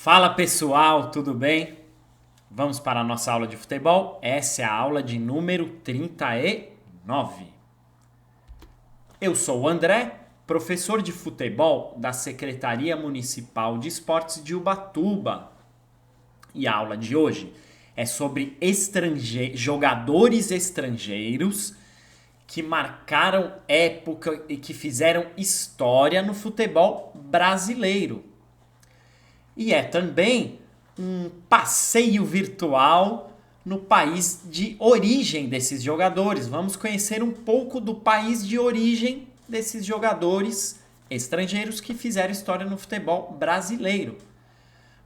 Fala pessoal, tudo bem? Vamos para a nossa aula de futebol. Essa é a aula de número 39. Eu sou o André, professor de futebol da Secretaria Municipal de Esportes de Ubatuba. E a aula de hoje é sobre jogadores estrangeiros que marcaram época e que fizeram história no futebol brasileiro. E é também um passeio virtual no país de origem desses jogadores. Vamos conhecer um pouco do país de origem desses jogadores estrangeiros que fizeram história no futebol brasileiro.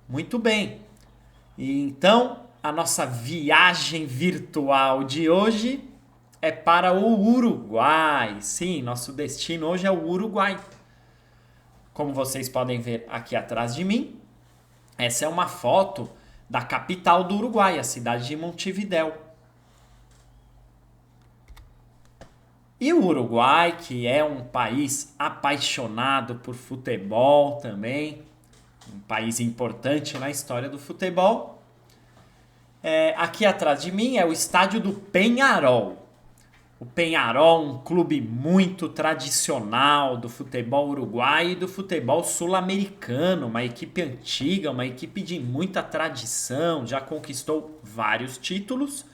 Muito bem. Então, a nossa viagem virtual de hoje é para o Uruguai. Sim, nosso destino hoje é o Uruguai. Como vocês podem ver aqui atrás de mim, essa é uma foto da capital do Uruguai, a cidade de Montevidéu. E o Uruguai, que é um país apaixonado por futebol também, um país importante na história do futebol. Aqui atrás de mim é o estádio do Peñarol. O Peñarol, um clube muito tradicional do futebol uruguaio e do futebol sul-americano, uma equipe antiga, uma equipe de muita tradição, já conquistou vários títulos.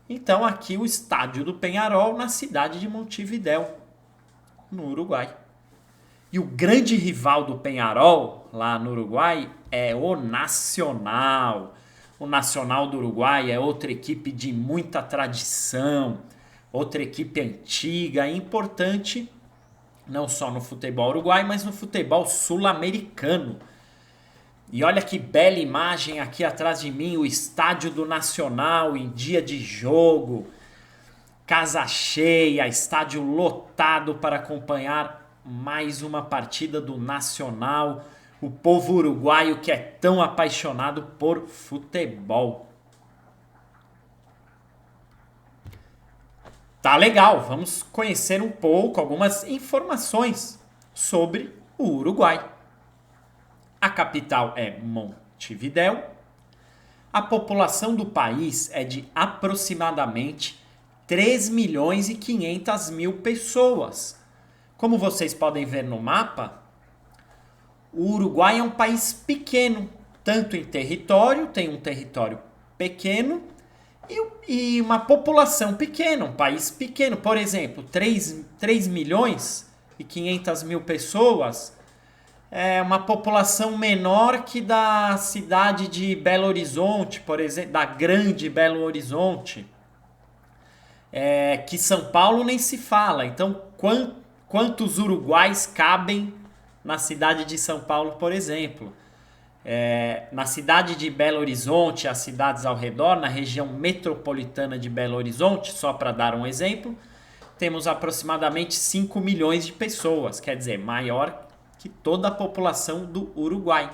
Então aqui o estádio do Peñarol na cidade de Montevidéu, no Uruguai. E o grande rival do Peñarol lá no Uruguai é o Nacional. O Nacional do Uruguai é outra equipe de muita tradição, outra equipe antiga e importante, não só no futebol uruguai, mas no futebol sul-americano. E olha que bela imagem aqui atrás de mim, o estádio do Nacional em dia de jogo, casa cheia, estádio lotado para acompanhar mais uma partida do Nacional, o povo uruguaio que é tão apaixonado por futebol. Tá legal, vamos conhecer um pouco, algumas informações sobre o Uruguai. A capital é Montevidéu. A população do país é de aproximadamente 3 milhões e 500 mil pessoas. Como vocês podem ver no mapa, o Uruguai é um país pequeno, tanto em território, tem um território pequeno, e uma população pequena, um país pequeno. Por exemplo, 3 milhões e 500 mil pessoas é uma população menor que da cidade de Belo Horizonte, por exemplo, da grande Belo Horizonte, que São Paulo nem se fala. Então, quantos uruguais cabem na cidade de São Paulo, por exemplo? Na cidade de Belo Horizonte, as cidades ao redor, na região metropolitana de Belo Horizonte, só para dar um exemplo, temos aproximadamente 5 milhões de pessoas, quer dizer, maior que toda a população do Uruguai.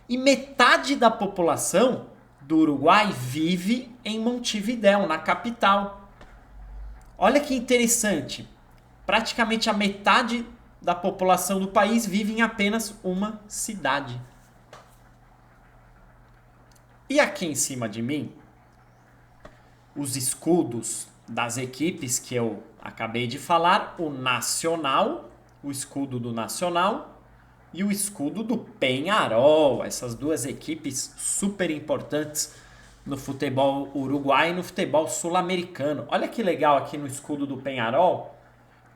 E metade da população do Uruguai vive em Montevidéu, na capital. Olha que interessante, praticamente a metade da população do país vive em apenas uma cidade. E aqui em cima de mim, os escudos das equipes que eu acabei de falar, o Nacional, o escudo do Nacional e o escudo do Peñarol, essas duas equipes super importantes no futebol uruguai e no futebol sul-americano. Olha que legal aqui no escudo do Peñarol,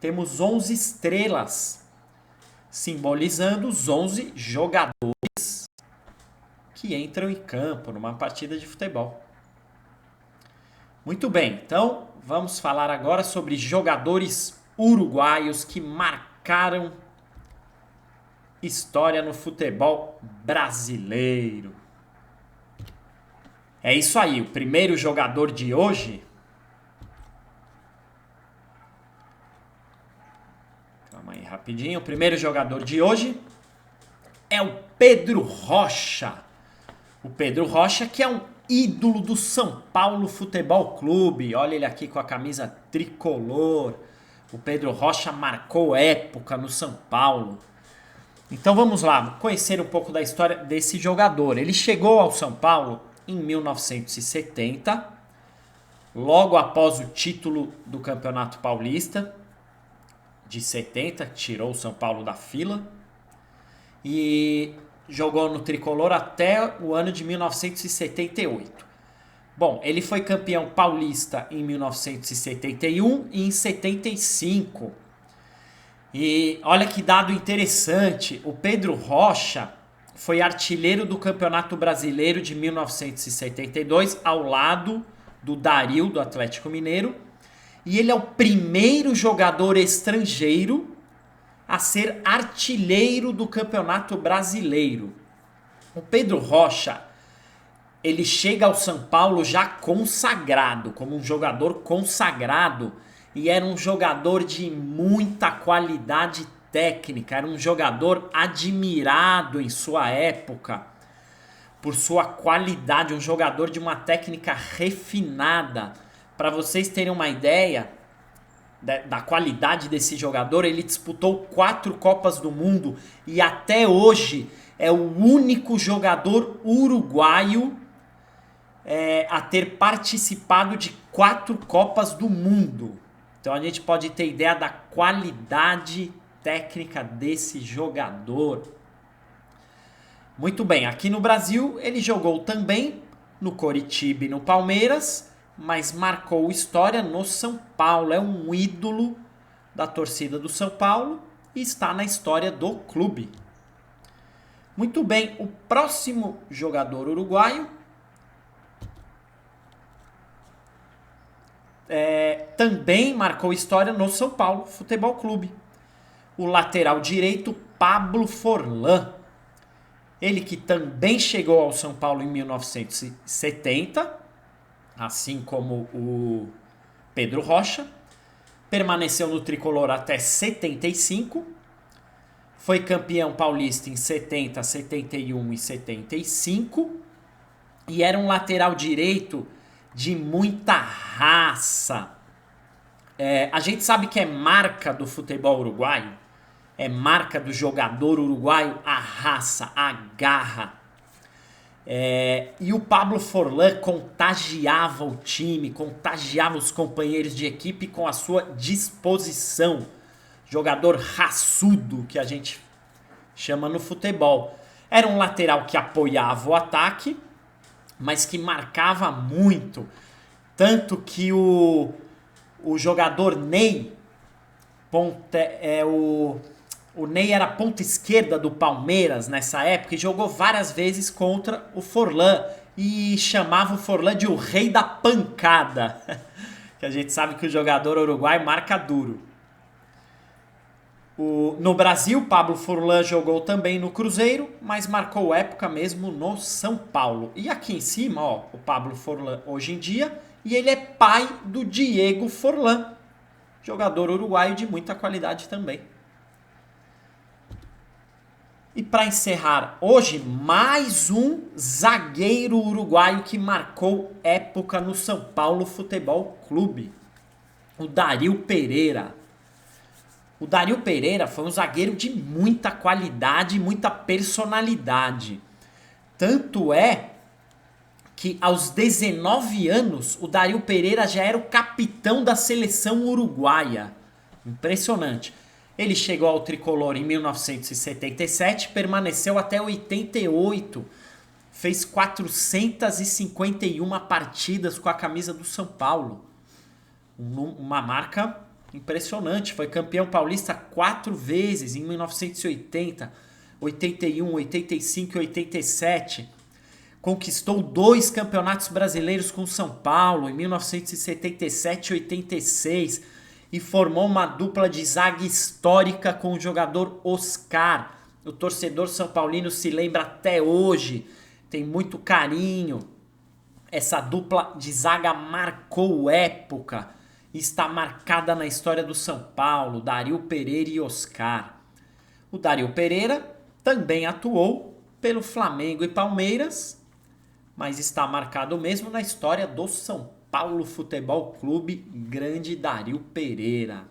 temos 11 estrelas, simbolizando os 11 jogadores que entram em campo numa partida de futebol. Muito bem, então vamos falar agora sobre jogadores uruguaios que marcaram história no futebol brasileiro. É isso aí, o primeiro jogador de hoje. Calma aí, rapidinho. O primeiro jogador de hoje é o Pedro Rocha. O Pedro Rocha, que é um ídolo do São Paulo Futebol Clube. Olha ele aqui com a camisa tricolor. O Pedro Rocha marcou época no São Paulo. Então vamos lá, conhecer um pouco da história desse jogador. Ele chegou ao São Paulo em 1970, logo após o título do Campeonato Paulista de 70, tirou o São Paulo da fila, e jogou no tricolor até o ano de 1978. Bom, ele foi campeão paulista em 1971 e em 75. E olha que dado interessante, o Pedro Rocha foi artilheiro do Campeonato Brasileiro de 1972 ao lado do Dario do Atlético Mineiro, e ele é o primeiro jogador estrangeiro a ser artilheiro do Campeonato Brasileiro. O Pedro Rocha, ele chega ao São Paulo já consagrado, como um jogador consagrado, e era um jogador de muita qualidade técnica, era um jogador admirado em sua época por sua qualidade, um jogador de uma técnica refinada. Para vocês terem uma ideia da qualidade desse jogador, ele disputou 4 Copas do Mundo e até hoje é o único jogador uruguaio a ter participado de 4 Copas do Mundo. Então a gente pode ter ideia da qualidade técnica desse jogador. Muito bem, aqui no Brasil ele jogou também no Coritiba e no Palmeiras, mas marcou história no São Paulo. É um ídolo da torcida do São Paulo e está na história do clube. Muito bem, o próximo jogador uruguaio também marcou história no São Paulo Futebol Clube. O lateral direito Pablo Forlán. Ele que também chegou ao São Paulo em 1970, assim como o Pedro Rocha. Permaneceu no tricolor até 75. Foi campeão paulista em 70, 71 e 75. E era um lateral direito de muita raça. A gente sabe que é marca do futebol uruguaio, é marca do jogador uruguaio a raça, a garra. E o Pablo Forlán contagiava o time, contagiava os companheiros de equipe com a sua disposição. Jogador raçudo, que a gente chama no futebol. Era um lateral que apoiava o ataque, mas que marcava muito. Tanto que o jogador Ney, o Ney era ponta esquerda do Palmeiras nessa época e jogou várias vezes contra o Forlán e chamava o Forlán de o rei da pancada. Que a gente sabe que o jogador uruguaio marca duro. No Brasil, Pablo Forlán jogou também no Cruzeiro, mas marcou época mesmo no São Paulo. E aqui em cima, ó, o Pablo Forlán hoje em dia, e ele é pai do Diego Forlán, jogador uruguaio de muita qualidade também. E para encerrar hoje, mais um zagueiro uruguaio que marcou época no São Paulo Futebol Clube, o Dario Pereira. O Dario Pereira foi um zagueiro de muita qualidade e muita personalidade. Tanto é que aos 19 anos o Dario Pereira já era o capitão da seleção uruguaia. Impressionante. Ele chegou ao tricolor em 1977, permaneceu até 88. Fez 451 partidas com a camisa do São Paulo. Uma marca impressionante. Foi campeão paulista 4 vezes, em 1980, 81, 85 e 87. Conquistou 2 campeonatos brasileiros com São Paulo, em 1977 e 86. E formou uma dupla de zaga histórica com o jogador Oscar. O torcedor são paulino se lembra até hoje, tem muito carinho. Essa dupla de zaga marcou época. Está marcada na história do São Paulo, Dario Pereira e Oscar. O Dario Pereira também atuou pelo Flamengo e Palmeiras, mas está marcado mesmo na história do São Paulo Futebol Clube, grande Dario Pereira.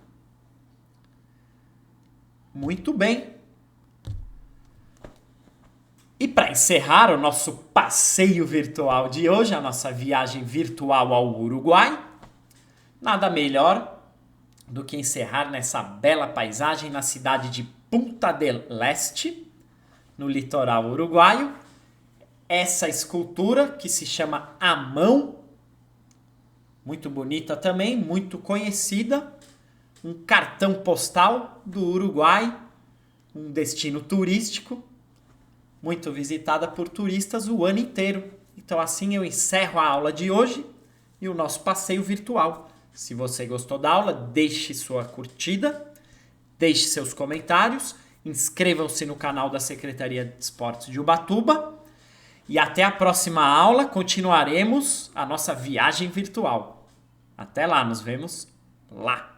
Muito bem. encerrar o nosso passeio virtual de hoje, a nossa viagem virtual ao Uruguai, nada melhor do que encerrar nessa bela paisagem na cidade de Punta del Este, no litoral uruguaio. Essa escultura que se chama A Mão, muito bonita também, muito conhecida, um cartão postal do Uruguai, um destino turístico, muito visitada por turistas o ano inteiro. Então assim eu encerro a aula de hoje e o nosso passeio virtual. Se você gostou da aula, deixe sua curtida, deixe seus comentários, inscrevam-se no canal da Secretaria de Esportes de Ubatuba e até a próxima aula continuaremos a nossa viagem virtual. Até lá, nos vemos lá!